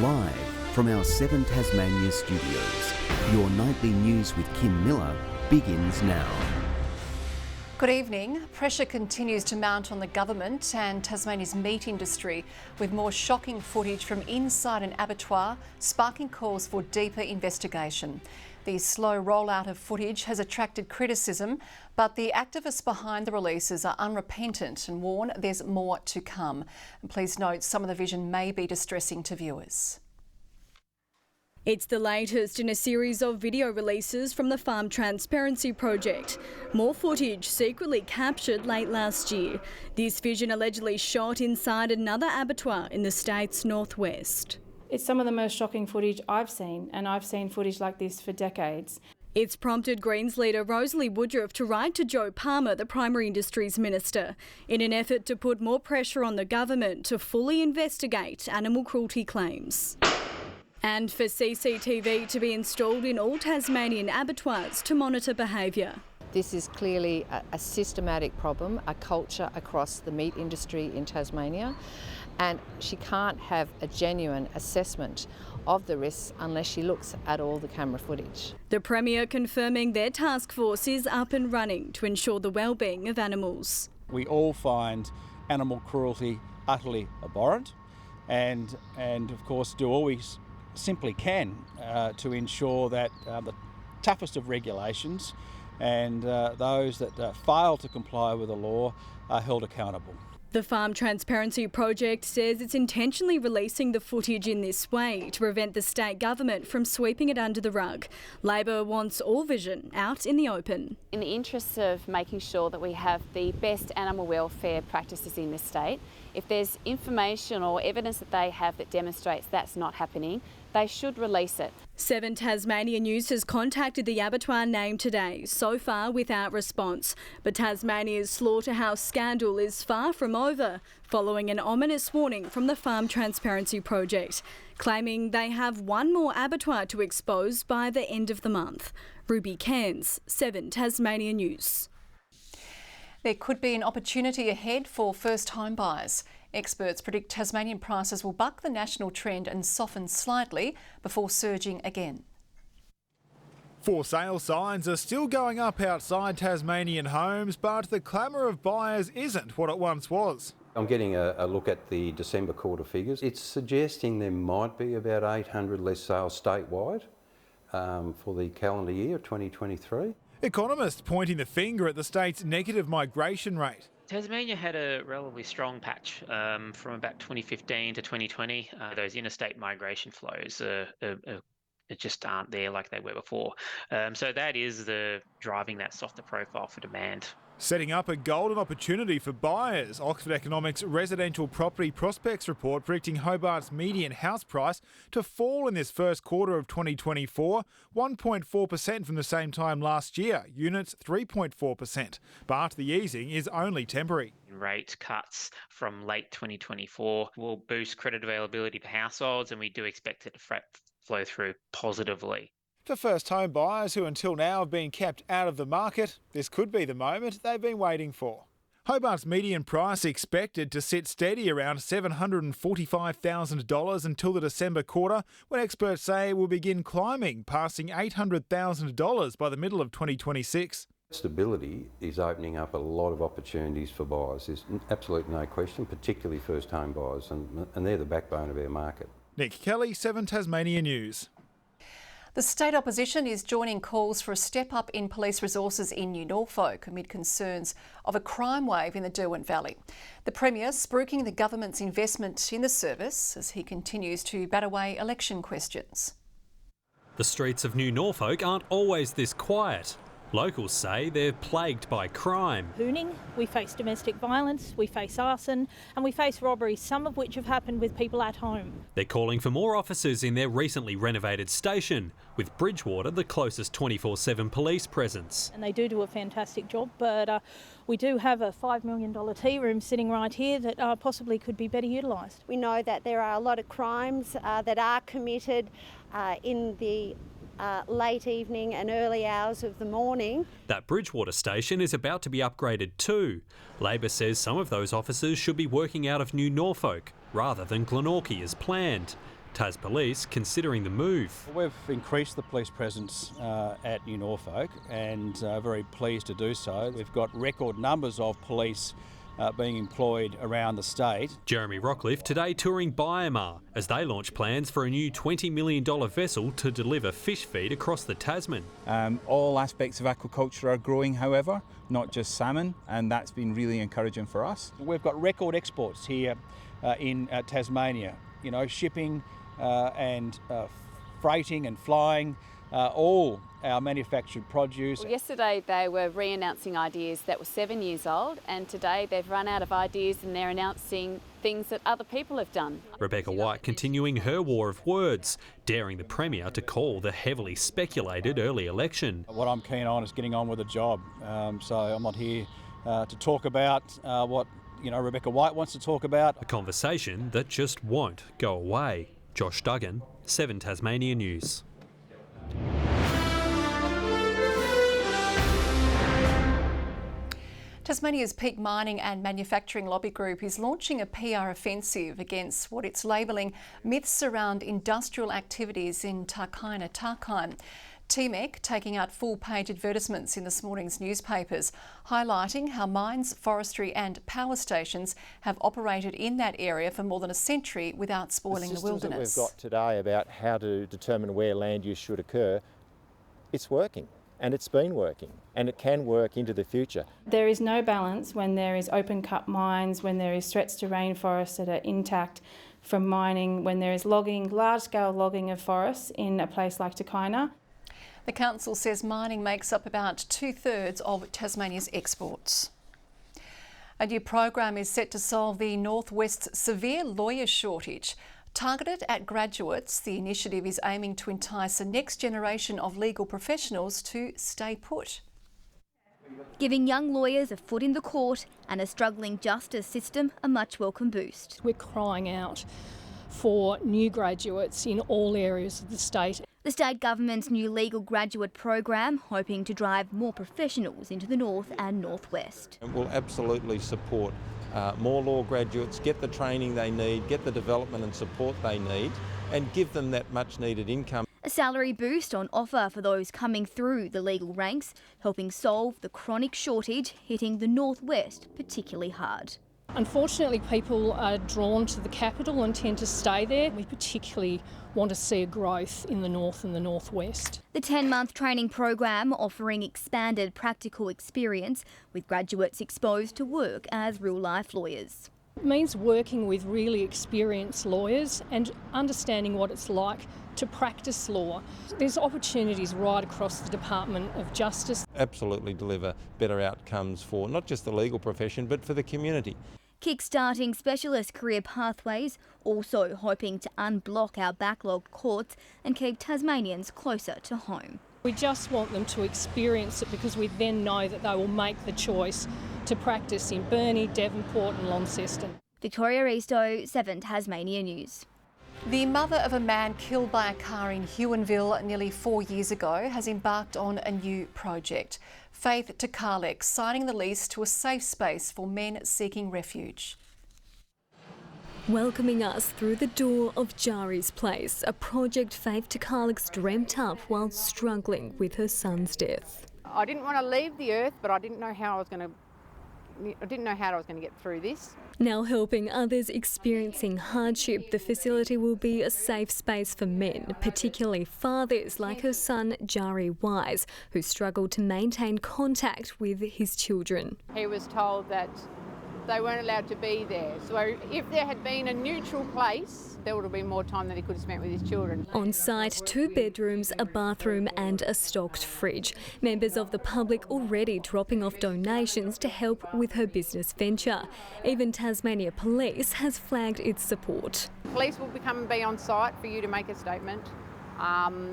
Live from our 7 Tasmania studios, your nightly news with Kim Miller begins now. Good evening. Pressure continues to mount on the government and Tasmania's meat industry, with more shocking footage from inside an abattoir sparking calls for deeper investigation. The slow rollout of footage has attracted criticism, but the activists behind the releases are unrepentant and warn there's more to come. And please note, some of the vision may be distressing to viewers. It's the latest in a series of video releases from the Farm Transparency Project. More footage secretly captured late last year. This vision allegedly shot inside another abattoir in the state's northwest. It's some of the most shocking footage I've seen, and I've seen footage like this for decades. It's prompted Greens leader Rosalie Woodruff to write to Joe Palmer, the Primary Industries Minister, in an effort to put more pressure on the government to fully investigate animal cruelty claims. And for CCTV to be installed in all Tasmanian abattoirs to monitor behaviour. This is clearly a systematic problem, a culture across the meat industry in Tasmania, and she can't have a genuine assessment of the risks unless she looks at all the camera footage. The Premier confirming their task force is up and running to ensure the well-being of animals. We all find animal cruelty utterly abhorrent and of course do all we simply can to ensure that the toughest of regulations and those that fail to comply with the law are held accountable. The Farm Transparency Project says it's intentionally releasing the footage in this way to prevent the state government from sweeping it under the rug. Labor wants all vision out in the open. In the interests of making sure that we have the best animal welfare practices in this state, if there's information or evidence that they have that demonstrates that's not happening, they should release it. 7 Tasmania News has contacted the abattoir named today, so far without response. But Tasmania's slaughterhouse scandal is far from over, following an ominous warning from the Farm Transparency Project, claiming they have one more abattoir to expose by the end of the month. Ruby Cairns, 7 Tasmania News. There could be an opportunity ahead for first home buyers. Experts predict Tasmanian prices will buck the national trend and soften slightly before surging again. For sale signs are still going up outside Tasmanian homes, but the clamour of buyers isn't what it once was. I'm getting a look at the December quarter figures. It's suggesting there might be about 800 less sales statewide for the calendar year of 2023. Economists pointing the finger at the state's negative migration rate. Tasmania had a relatively strong patch from about 2015 to 2020. Those interstate migration flows just aren't there like they were before. So that is driving that softer profile for demand. Setting up a golden opportunity for buyers. Oxford Economics Residential Property Prospects report predicting Hobart's median house price to fall in this first quarter of 2024, 1.4% from the same time last year, units 3.4%. But the easing is only temporary. Rate cuts from late 2024 will boost credit availability for households, and we do expect it to flow through positively. For first home buyers who until now have been kept out of the market, this could be the moment they've been waiting for. Hobart's median price expected to sit steady around $745,000 until the December quarter, when experts say it will begin climbing, passing $800,000 by the middle of 2026. Stability is opening up a lot of opportunities for buyers. There's absolutely no question, particularly first home buyers, and they're the backbone of our market. Nick Kelly, 7 Tasmania News. The state opposition is joining calls for a step up in police resources in New Norfolk amid concerns of a crime wave in the Derwent Valley. The Premier spruiking the government's investment in the service as he continues to bat away election questions. The streets of New Norfolk aren't always this quiet. Locals say they're plagued by crime. Hooning, we face domestic violence, we face arson and we face robberies, some of which have happened with people at home. They're calling for more officers in their recently renovated station, with Bridgewater the closest 24/7 police presence. And they do a fantastic job, but we do have a $5 million tea room sitting right here that possibly could be better utilised. We know that there are a lot of crimes that are committed in the late evening and early hours of the morning. That Bridgewater station is about to be upgraded too. Labor says some of those officers should be working out of New Norfolk rather than Glenorchy as planned. Tas Police considering the move. We've increased the police presence at New Norfolk and very pleased to do so. We've got record numbers of police being employed around the state. Jeremy Rockcliffe today touring Biomar as they launch plans for a new $20 million vessel to deliver fish feed across the Tasman. All aspects of aquaculture are growing, however, not just salmon, and that's been really encouraging for us. We've got record exports here in Tasmania, you know, shipping and freighting and flying, all our manufactured produce. Well, yesterday they were re-announcing ideas that were 7 years old, and today they've run out of ideas and they're announcing things that other people have done. Rebecca White continuing her war of words, daring the Premier to call the heavily speculated early election. What I'm keen on is getting on with the job, so I'm not here to talk about what Rebecca White wants to talk about. A conversation that just won't go away. Josh Duggan, 7 Tasmania News. Tasmania's peak mining and manufacturing lobby group is launching a PR offensive against what it's labelling myths around industrial activities in Tarkine. TMEC taking out full-page advertisements in this morning's newspapers, highlighting how mines, forestry and power stations have operated in that area for more than a century without spoiling the wilderness. The systems that we've got today about how to determine where land use should occur, it's working. And it's been working, and it can work into the future. There is no balance when there is open cut mines, when there is threats to rainforests that are intact from mining, when there is logging, large-scale logging of forests in a place like Tarkine. The council says mining makes up about 2/3 of Tasmania's exports. A new program is set to solve the Northwest's severe lawyer shortage. Targeted at graduates, the initiative is aiming to entice the next generation of legal professionals to stay put. Giving young lawyers a foot in the court and a struggling justice system a much welcome boost. We're crying out for new graduates in all areas of the state. The state government's new legal graduate program hoping to drive more professionals into the north and northwest. And we'll absolutely support more law graduates, get the training they need, get the development and support they need, and give them that much needed income. A salary boost on offer for those coming through the legal ranks, helping solve the chronic shortage hitting the northwest particularly hard. Unfortunately, people are drawn to the capital and tend to stay there. We particularly want to see a growth in the north and the northwest. The 10-month training program offering expanded practical experience with graduates exposed to work as real-life lawyers. It means working with really experienced lawyers and understanding what it's like to practice law. There's opportunities right across the Department of Justice. Absolutely deliver better outcomes for not just the legal profession but for the community. Kickstarting specialist career pathways, also hoping to unblock our backlogged courts and keep Tasmanians closer to home. We just want them to experience it because we then know that they will make the choice to practice in Burnie, Devonport and Launceston. Victoria Easto, 7 Tasmania News. The mother of a man killed by a car in Huonville nearly 4 years ago has embarked on a new project. Faith Takalek signing the lease to a safe space for men seeking refuge. Welcoming us through the door of Jari's place, a project Faith Takalek's dreamt up while struggling with her son's death. I didn't want to leave the earth, but I didn't know how I was going to get through this. Now helping others experiencing hardship, the facility will be a safe space for men, particularly fathers like her son Jari Wise, who struggled to maintain contact with his children. He was told that they weren't allowed to be there. So if there had been a neutral place, there would have been more time that he could have spent with his children. On site, 2 bedrooms, a bathroom and a stocked fridge. Members of the public already dropping off donations to help with her business venture. Even Tasmania Police has flagged its support. Police will come and be on site for you to make a statement.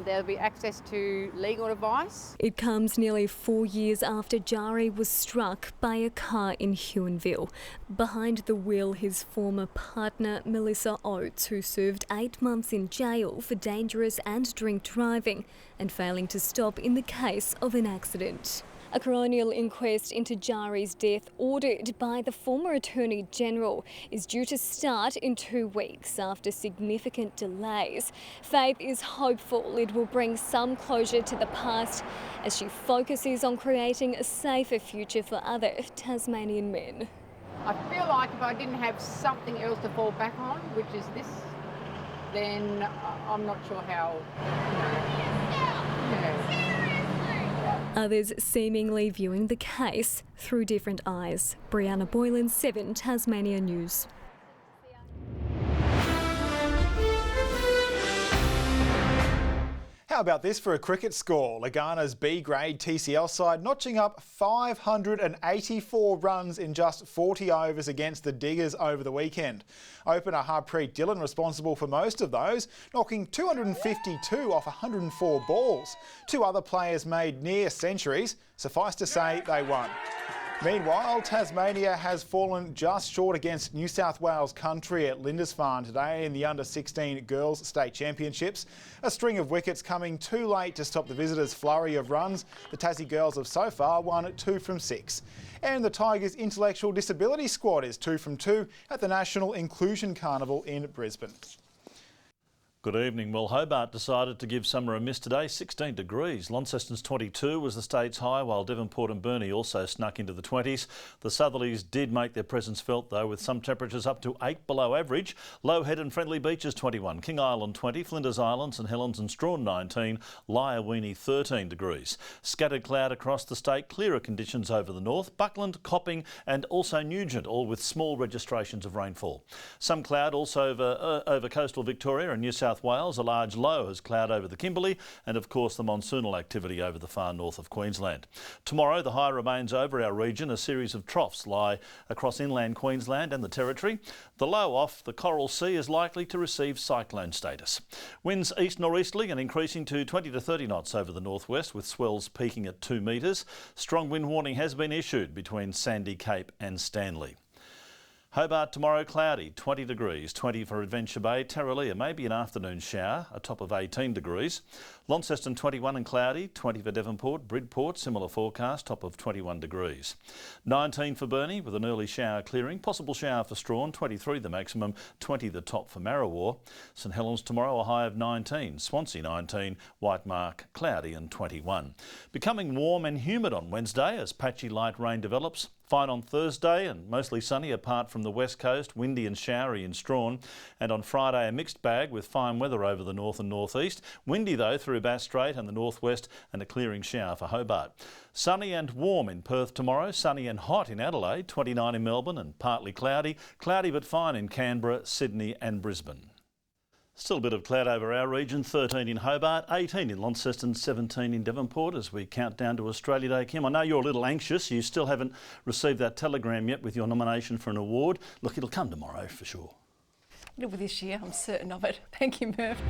There'll be access to legal advice. It comes nearly 4 years after Jari was struck by a car in Huonville. Behind the wheel, his former partner, Melissa Oates, who served 8 months in jail for dangerous and drink driving and failing to stop in the case of an accident. A coronial inquest into Jari's death, ordered by the former Attorney-General, is due to start in 2 weeks after significant delays. Faith is hopeful it will bring some closure to the past as she focuses on creating a safer future for other Tasmanian men. I feel like if I didn't have something else to fall back on, which is this, then I'm not sure how, Others seemingly viewing the case through different eyes. Brianna Boylan, 7 Tasmania News. How about this for a cricket score? Lagana's B-grade TCL side notching up 584 runs in just 40 overs against the Diggers over the weekend. Opener Harpreet Dillon responsible for most of those, knocking 252 off 104 balls. 2 other players made near centuries. Suffice to say, they won. Meanwhile, Tasmania has fallen just short against New South Wales country at Lindisfarne today in the Under-16 Girls State Championships. A string of wickets coming too late to stop the visitors' flurry of runs. The Tassie girls have so far won 2 from 6. And the Tigers' intellectual disability squad is 2 from 2 at the National Inclusion Carnival in Brisbane. Good evening. Well, Hobart decided to give summer a miss today, 16 degrees. Launceston's 22 was the state's high, while Devonport and Burnie also snuck into the 20s. The Southerlies did make their presence felt, though, with some temperatures up to 8 below average. Low Head and Friendly Beaches 21, King Island 20, Flinders Island, St Helens and Strawn 19, Lyawini 13 degrees. Scattered cloud across the state, clearer conditions over the north, Buckland, Copping and also Nugent, all with small registrations of rainfall. Some cloud also over coastal Victoria and New South Wales. A large low has cloud over the Kimberley and of course the monsoonal activity over the far north of Queensland. Tomorrow the high remains over our region. A series of troughs lie across inland Queensland and the Territory. The low off the Coral Sea is likely to receive cyclone status. Winds east nor'easterly and increasing to 20 to 30 knots over the northwest, with swells peaking at 2 metres. Strong wind warning has been issued between Sandy Cape and Stanley. Hobart tomorrow cloudy, 20 degrees, 20 for Adventure Bay. Tarraleah maybe an afternoon shower, a top of 18 degrees. Launceston 21 and cloudy, 20 for Devonport. Bridport similar forecast, top of 21 degrees. 19 for Burnie with an early shower clearing, possible shower for Strawn, 23 the maximum, 20 the top for Marrawar. St Helens tomorrow a high of 19, Swansea 19, White Mark cloudy and 21. Becoming warm and humid on Wednesday as patchy light rain develops. Fine on Thursday and mostly sunny apart from the west coast, windy and showery in Strawn. And on Friday a mixed bag with fine weather over the north and northeast. Windy though through Bass Strait and the northwest and a clearing shower for Hobart. Sunny and warm in Perth tomorrow, sunny and hot in Adelaide, 29 in Melbourne and partly cloudy. Cloudy but fine in Canberra, Sydney and Brisbane. Still a bit of cloud over our region, 13 in Hobart, 18 in Launceston, 17 in Devonport as we count down to Australia Day. Kim, I know you're a little anxious. You still haven't received that telegram yet with your nomination for an award. Look, it'll come tomorrow for sure. With this year, I'm certain of it. Thank you, Murph.